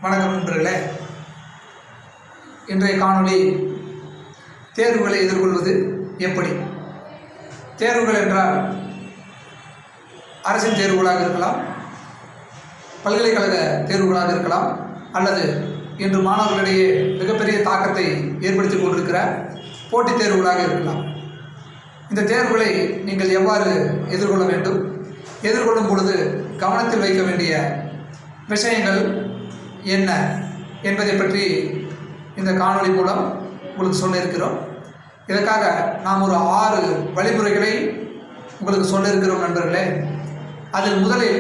வணக்கம் நண்பர்களே. இன்றைய காணொளி தேர்வுகளை எதிர்கொள்வது எப்படி. தேர்வுகள் என்றால் அரசின் தேர்வுகளாக இருக்கலாம், பல்கலைக்கழக தேர்வுகளாக இருக்கலாம், அல்லது இன்று மாணவர்களிடையே மிகப்பெரிய தாக்கத்தை ஏற்படுத்தி கொண்டிருக்கிற போட்டித் தேர்வுகளாக இருக்கலாம். இந்த தேர்வுகளை நீங்கள் எவ்வாறு எதிர்கொள்ள வேண்டும், எதிர்கொள்ளும் பொழுது கவனத்தில் வைக்க வேண்டிய விஷயங்கள் என்ன என்பதை பற்றி இந்த காணொளி மூலம் உங்களுக்கு சொல்லியிருக்கிறோம். இதற்காக நாம் ஒரு 6 வழிமுறைகளை உங்களுக்கு சொல்லியிருக்கிறோம் நண்பர்களே. அதில் முதலில்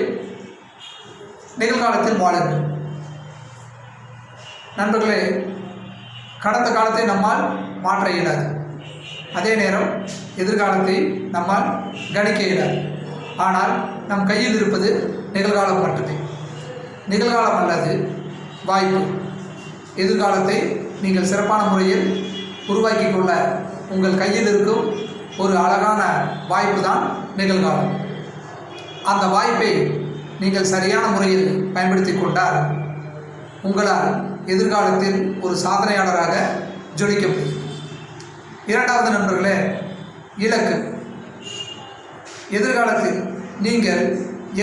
நிகழ்காலத்தில் வாழுங்கள். நண்பர்களே, கடந்த காலத்தை நம்மால் மாற்ற இயலாது, அதே நேரம் எதிர்காலத்தை நம்மால் கணிக்க இயலாது. ஆனால் நம் கையில் இருப்பது நிகழ்காலம் மட்டுமே. நிகழ்காலம் அல்லது வாய்ப்பு. எதிர்காலத்தை நீங்கள் சிறப்பான முறையில் உருவாக்கி கொள்ள உங்கள் கையில் இருக்கும் ஒரு அழகான வாய்ப்பு தான் நிகழ்காலம். அந்த வாய்ப்பை நீங்கள் சரியான முறையில் பயன்படுத்தி கொண்டால் உங்களால் எதிர்காலத்தில் ஒரு சாதனையாளராக ஜொலிக்க முடியும். இரண்டாவது நண்பர்களே, இலக்கு. எதிர்காலத்தில் நீங்கள்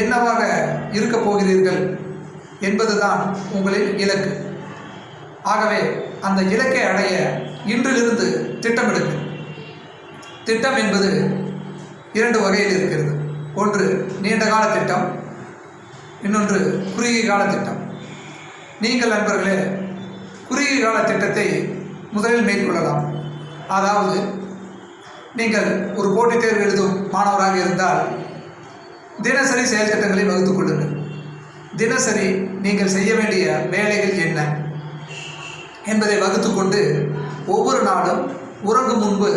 என்னவாக இருக்கப் போகிறீர்கள் என்பதுதான் உங்களின் இலக்கு. ஆகவே அந்த இலக்கை அடைய இன்றிலிருந்து திட்டமிடுங்கள். திட்டம் என்பது 2 வகையில் இருக்கிறது. ஒன்று நீண்ட கால திட்டம், இன்னொன்று குறுகிய கால திட்டம். நீங்கள் நண்பர்களே குறுகிய கால திட்டத்தை முதலில் மேற்கொள்ளலாம். அதாவது நீங்கள் ஒரு போட்டித் தேர்வு எழுதும் மாணவராக இருந்தால் தினசரி செயல் திட்டங்களை வகுத்துக் கொள்ளுங்கள். தினசரி நீங்கள் செய்ய வேண்டிய வேலைகள் என்ன என்பதை வகுத்துக்கொண்டு ஒவ்வொரு நாளும் உறங்கும் முன்பு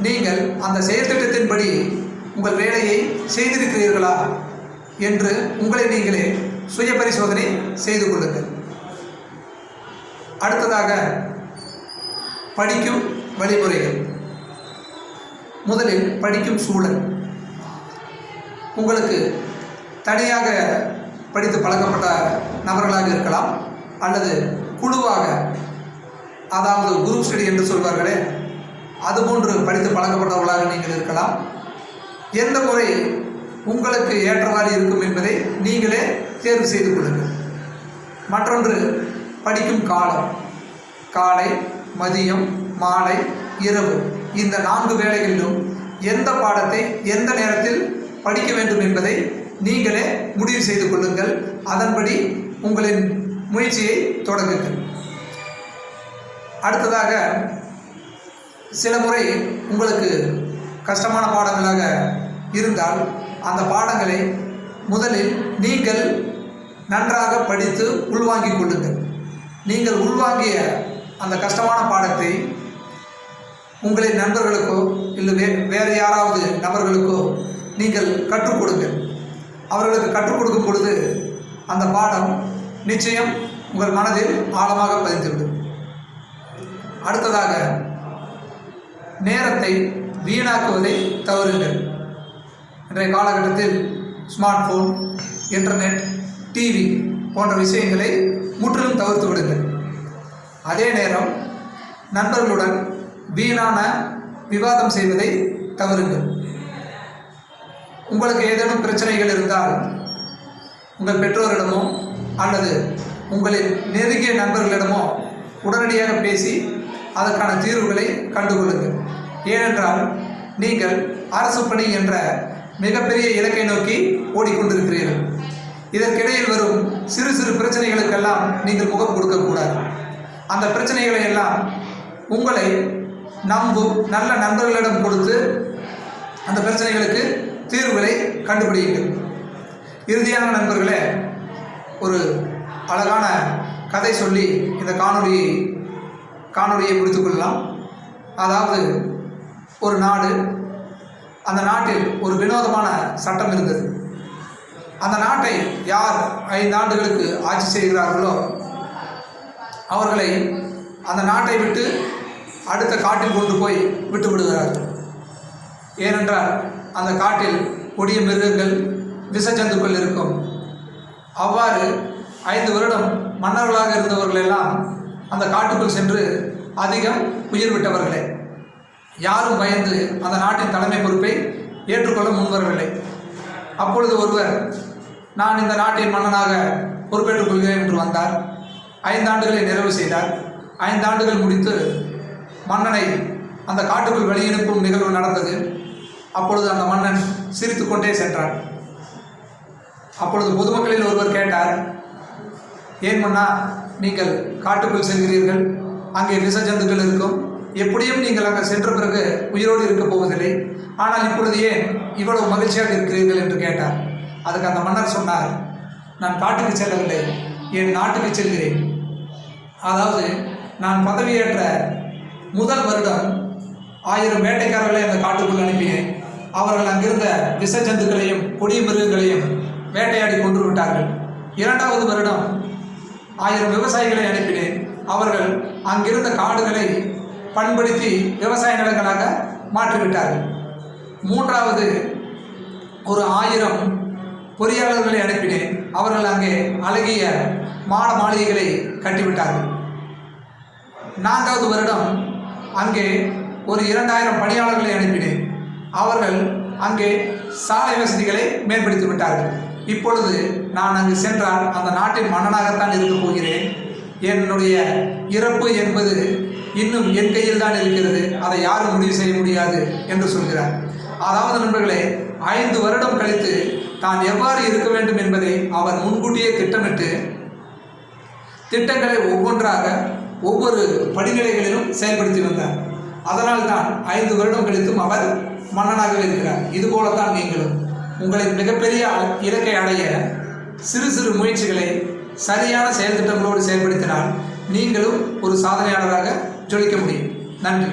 நீங்கள் அந்த செயல் திட்டத்தின்படி உங்கள் வேலையை செய்திருக்கிறீர்களா என்று உங்களை நீங்களே சுய பரிசோதனை செய்து கொள்ளுங்கள். அடுத்ததாக படிக்கும் வழிமுறைகள். முதலில் படிக்கும் சூழல். உங்களுக்கு தனியாக படித்து பழக்கப்பட்ட நபர்களாக இருக்கலாம், அல்லது குழுவாக, அதாவது குரூப் ஸ்டடி என்று சொல்வார்களே, அதுபோன்று படித்து பழக்கப்பட்டவர்களாக நீங்கள் இருக்கலாம். எந்த முறை உங்களுக்கு ஏற்றவாறு இருக்கும் என்பதை நீங்களே தேர்வு செய்து கொள்ளுங்கள். மற்றொன்று படிக்கும் காலம். காலை, மதியம், மாலை, இரவு, இந்த 4 வேளைகளிலும் எந்த பாடத்தை எந்த நேரத்தில் படிக்க வேண்டும் என்பதை நீங்களே முடிவு செய்து கொள்ளுங்கள். அதன்படி உங்களின் முயற்சியை தொடங்குங்கள். அடுத்ததாக சில முறை உங்களுக்கு கஷ்டமான பாடங்களாக இருந்தால் அந்த பாடங்களை முதலில் நீங்கள் நன்றாக படித்து உள்வாங்கிக் கொள்ளுங்கள். நீங்கள் உள்வாங்கிய அந்த கஷ்டமான பாடத்தை உங்களின் நண்பர்களுக்கோ இல்லை வேறு யாராவது நபர்களுக்கோ நீங்கள் கற்றுக் கொடுங்கள். அவர்களுக்கு கற்றுக் கொடுக்கும் பொழுது அந்த பாடம் நிச்சயம் உங்கள் மனதில் ஆழமாக பதிந்துவிடும். அடுத்ததாக நேரத்தை வீணாக்குவதை தவறுங்கள். இன்றைய காலகட்டத்தில் ஸ்மார்ட் ஃபோன், இன்டர்நெட், டிவி போன்ற விஷயங்களை முற்றிலும் தவிர்த்து விடுங்கள். அதே நேரம் நண்பர்களுடன் வீணான விவாதம் செய்வதை தவறுங்கள். உங்களுக்கு ஏதேனும் பிரச்சனைகள் இருந்தால் உங்கள் பெற்றோரிடமோ அல்லது உங்களின் நெருங்கிய நண்பர்களிடமோ உடனடியாக பேசி அதற்கான தீர்வுகளை கண்டுகொள்ளுங்கள். ஏனென்றால் நீங்கள் அரசு பணி என்ற மிகப்பெரிய இலக்கை நோக்கி ஓடிக்கொண்டிருக்கிறீர்கள். இதற்கிடையில் வரும் சிறு சிறு பிரச்சனைகளுக்கெல்லாம் நீங்கள் முகம் கொடுக்கக்கூடாது. அந்த பிரச்சனைகளை எல்லாம் உங்களை நம்பும் நல்ல நண்பர்களிடம் கொடுத்து அந்த பிரச்சனைகளுக்கு தீர்வுகளை கண்டுபிடியுங்கள். இறுதியான நண்பர்களே, ஒரு அழகான கதை சொல்லி இந்த காணொளியை முடித்துக்கொள்ளலாம். அதாவது ஒரு நாடு, அந்த நாட்டில் ஒரு வினோதமான சட்டம் இருந்தது. அந்த நாட்டை யார் 5 ஆண்டுகளுக்கு ஆட்சி செய்கிறார்களோ அவர்களை அந்த நாட்டை விட்டு அடுத்த காட்டில் கொண்டு போய் விட்டு விடுகிறார்கள். ஏனென்றால் அந்த காட்டில் கொடிய மிருகங்கள், விஷ ஜந்துக்கள் இருக்கும். அவ்வாறு 5 வருடம் மன்னர்களாக இருந்தவர்கள் எல்லாம் அந்த காட்டுக்குள் சென்று அதிகம் உயிர் விட்டவர்களே. யாரும் பயந்து அந்த நாட்டின் தலைமை பொறுப்பை ஏற்றுக்கொள்ள முன்வரவில்லை. அப்பொழுது ஒருவர், நான் இந்த நாட்டின் மன்னனாக பொறுப்பேற்றுக் கொள்கிறேன் என்று வந்தார். 5 ஆண்டுகளை நிறைவு செய்தார். 5 ஆண்டுகள் முடித்து மன்னனை அந்த காட்டுக்குள் வெளியனுப்பும் நிகழ்வு நடந்தது. அப்பொழுது அந்த மன்னன் சிரித்து கொண்டே சென்றான். அப்பொழுது பொதுமக்களில் ஒருவர் கேட்டார், ஏன் மன்னா நீங்கள் காட்டுக்குள் செல்கிறீர்கள்? அங்கே விஷ ஜந்துக்கள் இருக்கும், எப்படியும் நீங்கள் அங்கே சென்ற பிறகு உயிரோடு இருக்கப் போவதில்லை, ஆனால் இப்பொழுது ஏன் இவ்வளவு மகிழ்ச்சியாக இருக்கிறீர்கள் என்று கேட்டார். அதுக்கு அந்த மன்னர் சொன்னார், நான் காட்டுக்கு செல்லவில்லை, என் நாட்டுக்கு செல்கிறேன். அதாவது நான் பதவியேற்ற முதல் வருடம் 1000 வேட்டைக்காரர்களை அந்த காட்டுக்குள் அனுப்பினேன். அவர்கள் அங்கிருந்த விஷ ஜந்துக்களையும் கொடிய மிருகங்களையும் வேட்டையாடி கொன்று விட்டார்கள். 2வது வருடம் 1000 விவசாயிகளை அனுப்பினேன். அவர்கள் அங்கிருந்த காடுகளை பண்படுத்தி விவசாய நிலங்களாக மாற்றிவிட்டார்கள். 3வது ஒரு 1000 பொறியாளர்களை அனுப்பினேன். அவர்கள் அங்கே அழகிய மாட மாளிகைகளை கட்டிவிட்டார்கள். 4வது வருடம் அங்கே ஒரு 2000 பணியாளர்களை அனுப்பினேன். அவர்கள் அங்கே சாலை வசதிகளை மேம்படுத்தி விட்டார்கள். இப்பொழுது நான் அங்கு சென்றால் அந்த நாட்டின் மன்னனாகத்தான் இருக்கப் போகிறேன். என்னுடைய இறப்பு என்பது இன்னும் என் கையில் தான் இருக்கிறது, அதை யாரும் முடிவு செய்ய முடியாது என்று சொல்கிறார். அதாவது நண்பர்களே, 5 வருடம் கழித்து தான் எவ்வாறு இருக்க வேண்டும் என்பதை அவர் முன்கூட்டியே திட்டமிட்டு திட்டங்களை ஒவ்வொன்றாக ஒவ்வொரு படிநிலைகளிலும் செயல்படுத்தி வந்தார். அதனால் தான் 5 வருடம் கழித்தும் அவர் மன்னனாகவே இருக்கிறார். இதுபோலத்தான் நீங்களும் உங்களின் மிகப்பெரிய இலக்கை அடைய சிறு சிறு முயற்சிகளை சரியான செயல் திட்டங்களோடு செயல்படுத்தினால் நீங்களும் ஒரு சாதனையாளராக ஜொலிக்க முடியும். நன்றி.